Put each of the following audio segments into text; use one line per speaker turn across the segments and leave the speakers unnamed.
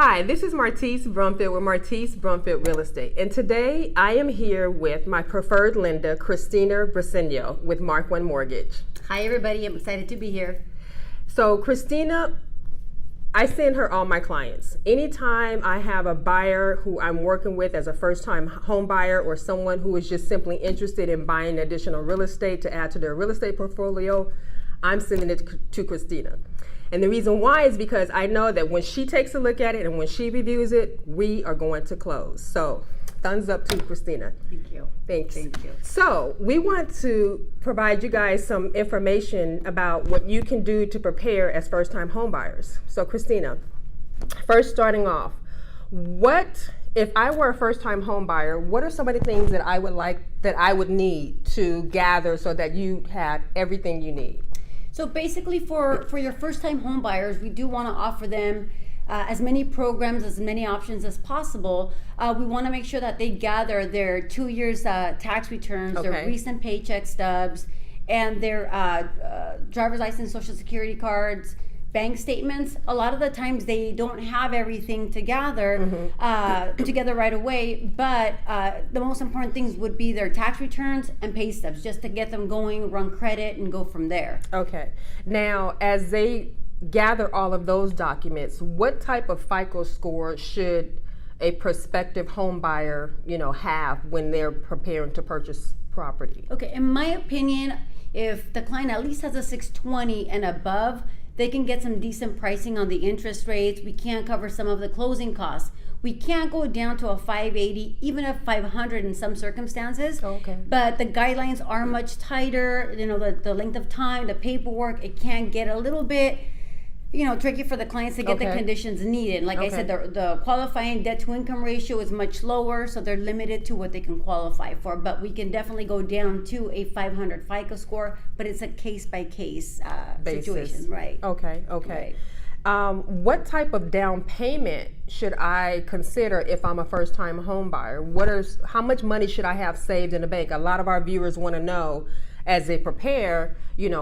Hi, this is Martice Brumfield with Martice Brumfield Real Estate. And today I am here with my preferred lender, Cristina Briseno with Mark One Mortgage.
Hi everybody, I'm excited to be here.
So Cristina, I send her all my clients. Anytime I have a buyer who I'm working with as a first-time home buyer or someone who is just simply interested in buying additional real estate to add to their real estate portfolio, I'm sending it to Cristina. And the reason why is because I know that when she takes a look at it and when she reviews it, we are going to close. So thumbs up to Cristina.
Thank you.
Thanks.
Thank you.
So we want to provide you guys some information about what you can do to prepare as first-time home buyers. So Cristina, first starting off, if I were a first-time home buyer, what are some of the things that I would need to gather so that you had everything you need?
So basically for your first-time home buyers, we do want to offer them as many programs, as many options as possible. We want to make sure that they gather their 2 years tax returns, their recent paycheck stubs, and their driver's license, social security cards, bank statements. A lot of the times they don't have everything together right away, but the most important things would be their tax returns and pay stubs, just to get them going, run credit, and go from there.
Okay. Now, as they gather all of those documents, what type of FICO score should a prospective home buyer, have when they're preparing to purchase property?
Okay, in my opinion, if the client at least has a 620 and above, they can get some decent pricing on the interest rates. We can cover some of the closing costs. We can't go down to a 580, even a 500 in some circumstances.
Okay.
But the guidelines are much tighter. The length of time, the paperwork, it can get a little bit, tricky for the clients to get the conditions needed. Like I said, the qualifying debt to income ratio is much lower, so they're limited to what they can qualify for. But we can definitely go down to a 500 FICO score, but it's a case by case situation, right?
Okay. Right. What type of down payment should I consider if I'm a first-time home buyer? How much money should I have saved in the bank? A lot of our viewers want to know, as they prepare,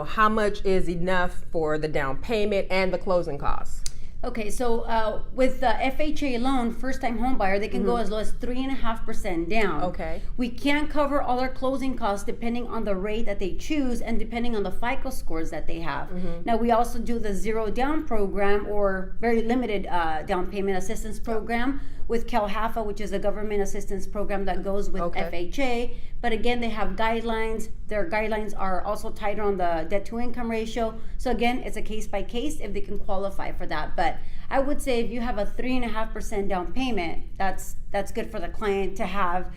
how much is enough for the down payment and the closing costs? Okay,
so with the FHA loan, first-time home buyer, they can go as low as 3.5% down.
Okay.
We can't cover all their closing costs depending on the rate that they choose and depending on the FICO scores that they have. Now, we also do the zero down program or very limited down payment assistance program with CalHAFA, which is a government assistance program that goes with FHA. But again, they have guidelines. Their guidelines are also tighter on the debt to income ratio. So again, it's a case by case if they can qualify for that. But I would say if you have a 3.5% down payment, that's good for the client to have.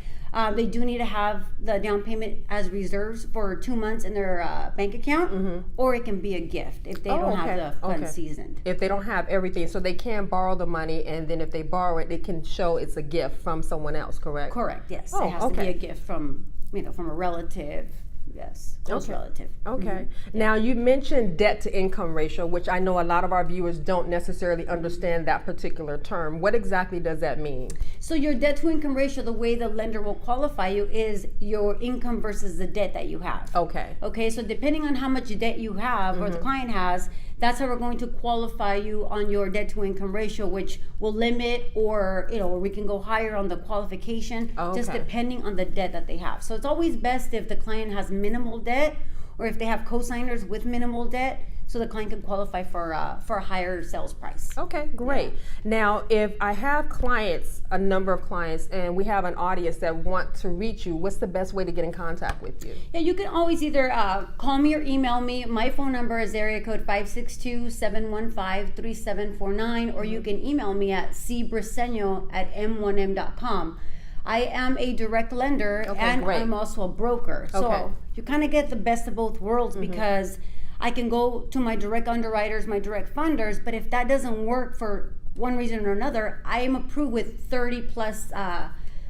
They do need to have the down payment as reserves for 2 months in their bank account, or it can be a gift if they don't have the funds seasoned.
If they don't have everything, so they can borrow the money, and then if they borrow it, it can show it's a gift from someone else, correct?
Correct, yes. It has to be a gift from a relative. Yes, close relative.
Okay. Now, you mentioned debt to income ratio, which I know a lot of our viewers don't necessarily understand that particular term. What exactly does that mean?
So your debt to income ratio, the way the lender will qualify you is your income versus the debt that you have. Okay, so depending on how much debt you have or the client has, that's how we're going to qualify you on your debt to income ratio, which will limit or we can go higher on the qualification, just depending on the debt that they have. So it's always best if the client has minimal debt or if they have co-signers with minimal debt, so the client can qualify for a higher sales price.
Okay, great. Yeah. Now, if I have a number of clients, and we have an audience that want to reach you, what's the best way to get in contact with you?
Yeah, you can always either call me or email me. My phone number is area code 562-715-3749, or you can email me at cbriseno@m1m.com. I am a direct lender, and I'm also a broker. So you kind of get the best of both worlds because I can go to my direct underwriters, my direct funders, but if that doesn't work for one reason or another, I am approved with 30 plus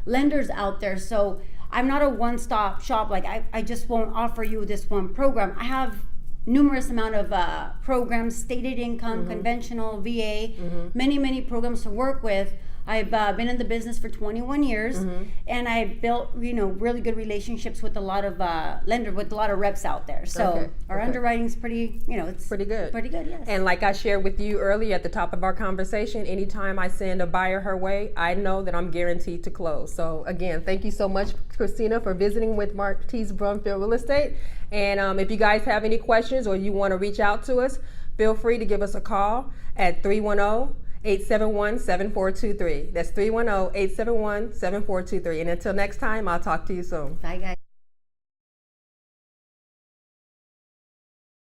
lenders out there. So I'm not a one-stop shop. Like I just won't offer you this one program. I have numerous amount of programs, stated income, conventional, VA, many programs to work with. I've been in the business for 21 years, and I've built, really good relationships with a lot of lenders, with a lot of reps out there. So our underwriting's pretty, it's
pretty good.
Pretty good, yes.
And like I shared with you earlier at the top of our conversation, anytime I send a buyer her way, I know that I'm guaranteed to close. So again, thank you so much, Cristina, for visiting with Martice Brumfield Real Estate. And if you guys have any questions or you want to reach out to us, feel free to give us a call at 310-871-7423. That's 310-871-7423. And until next time, I'll talk to you soon.
Bye, guys.